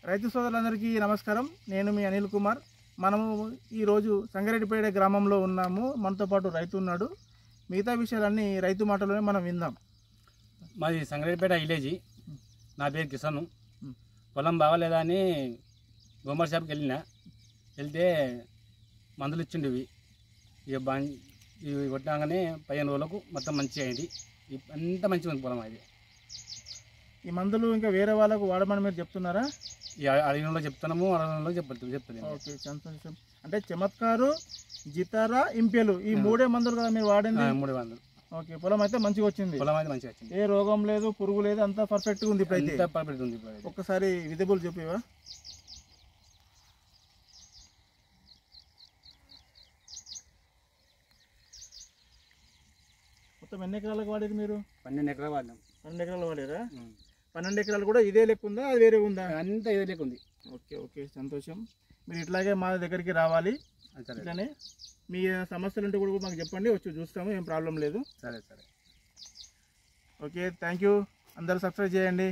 రైతు సోదరులందరికీ నమస్కారం. నేను మీ అనిల్ కుమార్. మనము ఈరోజు సంగారెడ్డిపేట గ్రామంలో ఉన్నాము. మనతో పాటు రైతు ఉన్నాడు. మిగతా విషయాలన్నీ రైతు మాటలోనే మనం విందాం. మాది సంగారెడ్డిపేట విలేజ్. నా పేరు కిషన్. పొలం బాగాలేదా అని గోమర్ షాప్కి వెళ్తే మందులు ఇచ్చిండివి. ఇవి కొట్టినాగానే 15 రోజులకు మొత్తం మంచిగా అయింది. అంత మంచిగా ఉంది పొలం. అది ఈ మందులు ఇంకా వేరే వాళ్ళకు వాడమని మీరు చెప్తున్నారా? ఈ అడవిలో చెప్తున్నాము, అడవిలో చెప్తుంది. ఓకే, సంతోషం. అంటే చమత్కారు, జితారా, ఇంపెలు ఈ 3 మందులు కదా మీరు వాడింది? 3 మందులు. ఓకే, పొలం అయితే మంచిగా వచ్చింది. ఏ రోగం లేదు, పురుగు లేదు, అంతా పర్ఫెక్ట్గా ఉంది. పర్ఫెక్ట్ ఉంది. ఒక్కసారి విజిబుల్ చూపివా? మొత్తం ఎన్ని ఎకరాలకు వాడారు మీరు? 12 ఎకరాలు వాడినాం. 12 ఎకరాలు వాడారా? 12 ఎకరాలు కూడా ఇదే లెక్క ఉందా, అది వేరే ఉందా? అంతా ఇదే లెక్క ఉంది. ఓకే, సంతోషం. మీరు ఇట్లాగే మా దగ్గరికి రావాలి. ఇట్లానే మీ సమస్యలు ఉంటే కూడా మాకు చెప్పండి, వచ్చి చూస్తాము, ఏం ప్రాబ్లం లేదు. సరే. Okay, thank you. అందరూ సబ్స్క్రైబ్ చేయండి.